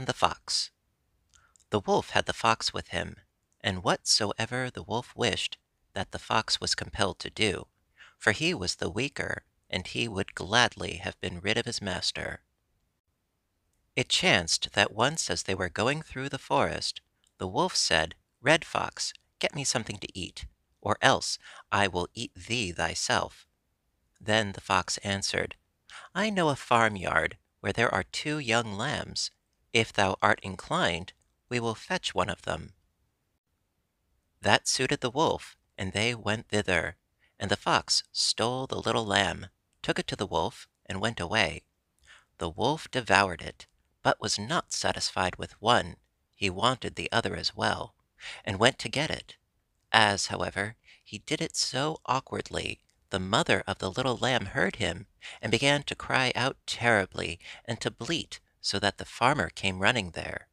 and the Fox. The Wolf had the Fox with him, and whatsoever the Wolf wished, that the Fox was compelled to do, for he was the weaker, and he would gladly have been rid of his master. It chanced that once as they were going through the forest, the Wolf said, "Red Fox, get me something to eat, or else I will eat thee thyself." Then the Fox answered, "I know a farmyard where there are 2 young lambs. If thou art inclined, we will fetch one of them." That suited the Wolf, and they went thither, and the Fox stole the little lamb, took it to the Wolf, and went away. The Wolf devoured it, but was not satisfied with one, he wanted the other as well, and went to get it. As, however, he did it so awkwardly, the mother of the little lamb heard him, and began to cry out terribly, and to bleat, so that the farmer came running there.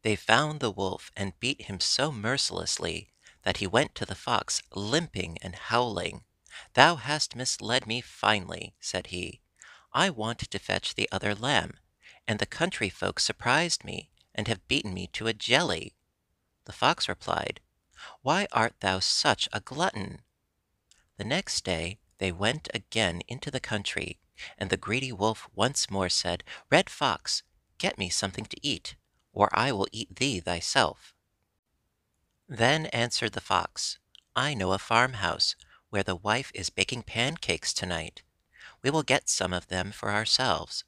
They found the Wolf, and beat him so mercilessly that he went to the Fox, limping and howling. "Thou hast misled me finely," said he. "I wanted to fetch the other lamb, and the country folk surprised me, and have beaten me to a jelly." The Fox replied, "Why art thou such a glutton?" The next day they went again into the country, and the greedy Wolf once more said, "Red Fox, get me something to eat, or I will eat thee thyself." Then answered the Fox, "I know a farmhouse where the wife is baking pancakes tonight. We will get some of them for ourselves."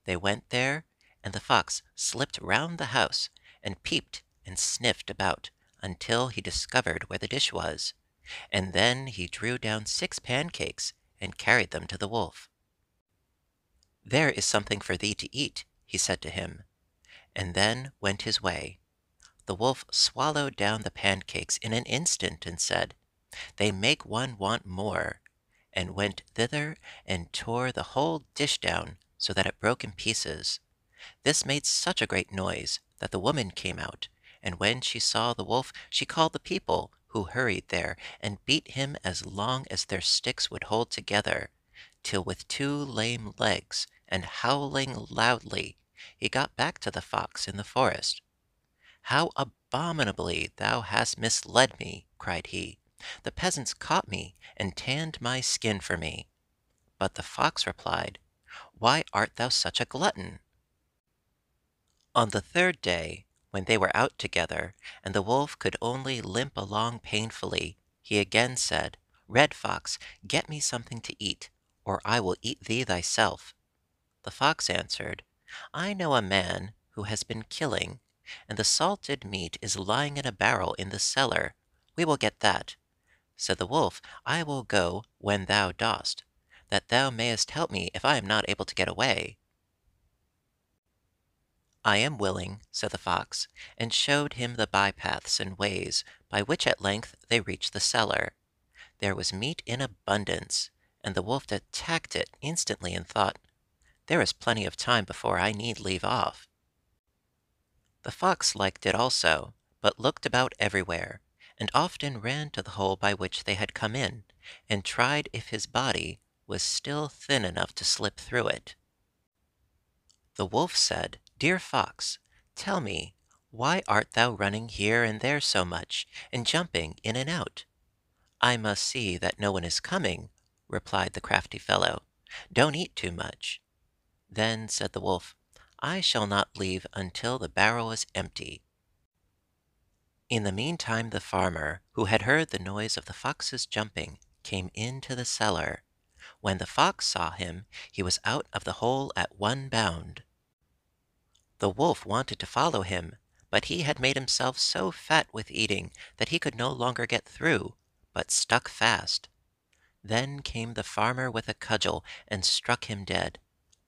They went there, and the Fox slipped round the house, and peeped and sniffed about until he discovered where the dish was, and then he drew down 6 pancakes and carried them to the Wolf. "There is something for thee to eat," he said to him, and then went his way. The Wolf swallowed down the pancakes in an instant, and said, "They make one want more," and went thither and tore the whole dish down so that it broke in pieces. This made such a great noise that the woman came out, and when she saw the Wolf, she called the people, who hurried there, and beat him as long as their sticks would hold together, till with 2 lame legs, and howling loudly, he got back to the Fox in the forest. "How abominably thou hast misled me!" cried he. "The peasants caught me, and tanned my skin for me." But the Fox replied, "Why art thou such a glutton?" On the 3rd day, when they were out together, and the Wolf could only limp along painfully, he again said, "Red Fox, get me something to eat, or I will eat thee thyself." The Fox answered, "I know a man who has been killing, and the salted meat is lying in a barrel in the cellar. We will get that." Said the Wolf, "I will go when thou dost, that thou mayest help me if I am not able to get away." "I am willing," said the Fox, and showed him the bypaths and ways by which at length they reached the cellar. There was meat in abundance, and the Wolf attacked it instantly and thought, "There is plenty of time before I need leave off." The Fox liked it also, but looked about everywhere, and often ran to the hole by which they had come in, and tried if his body was still thin enough to slip through it. The Wolf said, "Dear Fox, tell me, why art thou running here and there so much, and jumping in and out?" "I must see that no one is coming," replied the crafty fellow. "Don't eat too much." Then said the Wolf, "I shall not leave until the barrel is empty." In the meantime the farmer, who had heard the noise of the Fox's jumping, came into the cellar. When the Fox saw him, he was out of the hole at one bound. The Wolf wanted to follow him, but he had made himself so fat with eating that he could no longer get through, but stuck fast. Then came the farmer with a cudgel and struck him dead,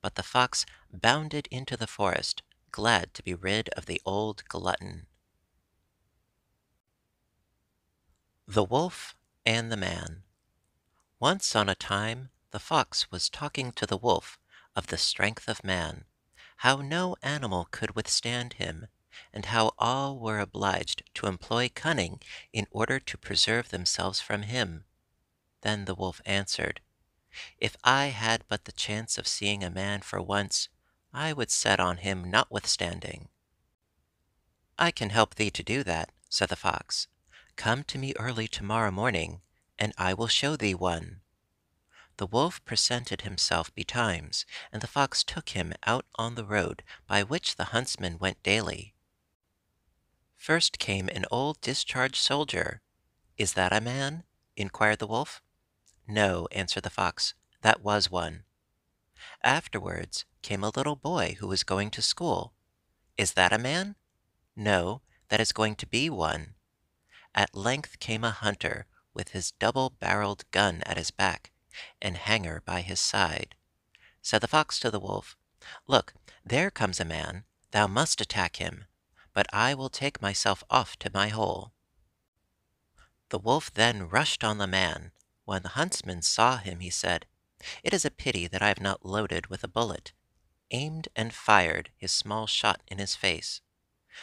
but the Fox bounded into the forest, glad to be rid of the old glutton. The Wolf and the Man. Once on a time the Fox was talking to the Wolf of the strength of man, how no animal could withstand him, and how all were obliged to employ cunning in order to preserve themselves from him. Then the Wolf answered, "If I had but the chance of seeing a man for once, I would set on him notwithstanding. I can help thee to do that, said the Fox. Come to me early tomorrow morning, and I will show thee one. The Wolf presented himself betimes, and the Fox took him out on the road by which the huntsman went daily. First came an old discharged soldier. Is that a man? inquired the Wolf. No, answered the Fox, that was one. Afterwards came a little boy who was going to school. Is that a man? No, that is going to be one. At length came a hunter with his double-barreled gun at his back, and hanger by his side. Said the Fox to the Wolf, Look, there comes a man, thou must attack him, but I will take myself off to my hole. The Wolf then rushed on the man. When the huntsman saw him, he said, It is a pity that I have not loaded with a bullet, aimed and fired his small shot in his face.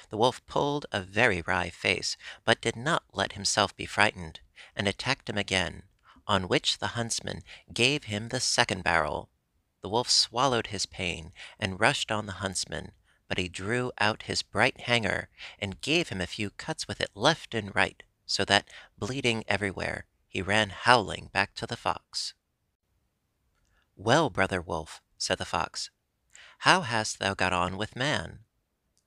The Wolf pulled a very wry face, but did not let himself be frightened, and attacked him again, on which the huntsman gave him the second barrel. The Wolf swallowed his pain, and rushed on the huntsman, but he drew out his bright hanger, and gave him a few cuts with it left and right, so that, bleeding everywhere, he ran howling back to the Fox. Well, brother Wolf, said the Fox, how hast thou got on with man?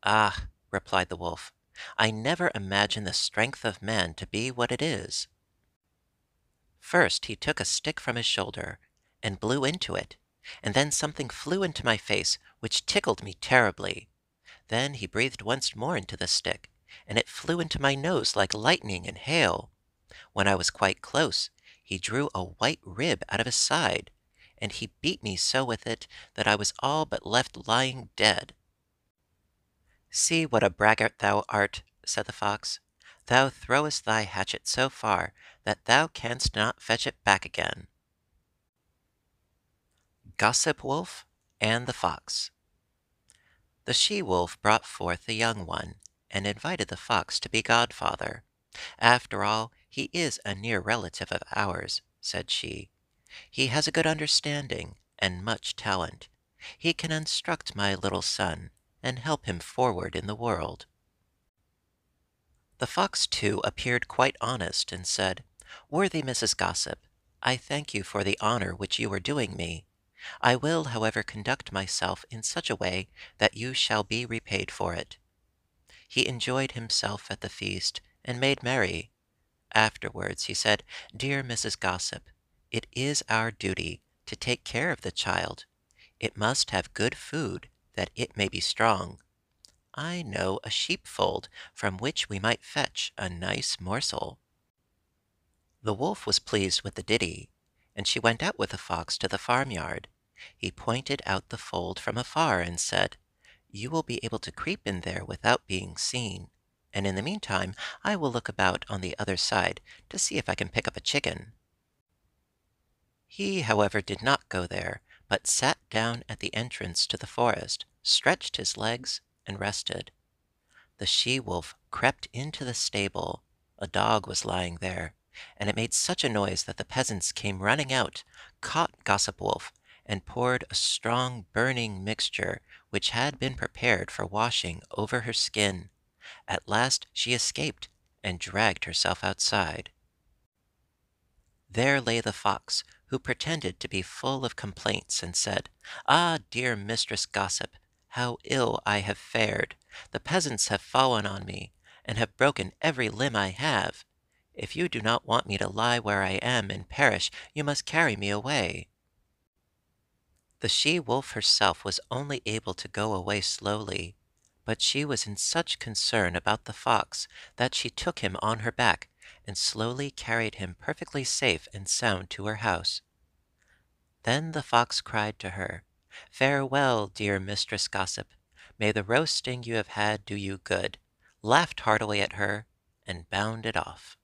Ah, replied the Wolf, I never imagined the strength of man to be what it is. First he took a stick from his shoulder, and blew into it, and then something flew into my face, which tickled me terribly. Then he breathed once more into the stick, and it flew into my nose like lightning and hail. When I was quite close, he drew a white rib out of his side, and he beat me so with it that I was all but left lying dead. See what a braggart thou art, said the Fox. Thou throwest thy hatchet so far that thou canst not fetch it back again. Gossip Wolf and the Fox. The she-wolf brought forth the young one, and invited the Fox to be godfather. After all, he is a near relative of ours, said she. He has a good understanding, and much talent. He can instruct my little son, and help him forward in the world. The Fox, too, appeared quite honest, and said, Worthy Mrs. Gossip, I thank you for the honor which you are doing me. I will, however, conduct myself in such a way that you shall be repaid for it. He enjoyed himself at the feast, and made merry. Afterwards he said, Dear Mrs. Gossip, it is our duty to take care of the child. It must have good food, that it may be strong. I know a sheepfold from which we might fetch a nice morsel. The Wolf was pleased with the ditty, and she went out with the Fox to the farmyard. He pointed out the fold from afar, and said, You will be able to creep in there without being seen, and in the meantime I will look about on the other side to see if I can pick up a chicken. He, however, did not go there, but sat down at the entrance to the forest, stretched his legs, and rested. The she-wolf crept into the stable. A dog was lying there, and it made such a noise that the peasants came running out, caught Gossip Wolf, and poured a strong burning mixture which had been prepared for washing over her skin. At last she escaped, and dragged herself outside. There lay the Fox, who pretended to be full of complaints, and said, Ah, dear Mistress Gossip, how ill I have fared! The peasants have fallen on me, and have broken every limb I have. If you do not want me to lie where I am and perish, you must carry me away. The she-wolf herself was only able to go away slowly, but she was in such concern about the Fox that she took him on her back, and slowly carried him perfectly safe and sound to her house. Then the Fox cried to her, Farewell, dear Mistress Gossip. May the roasting you have had do you good, laughed heartily at her, and bounded off.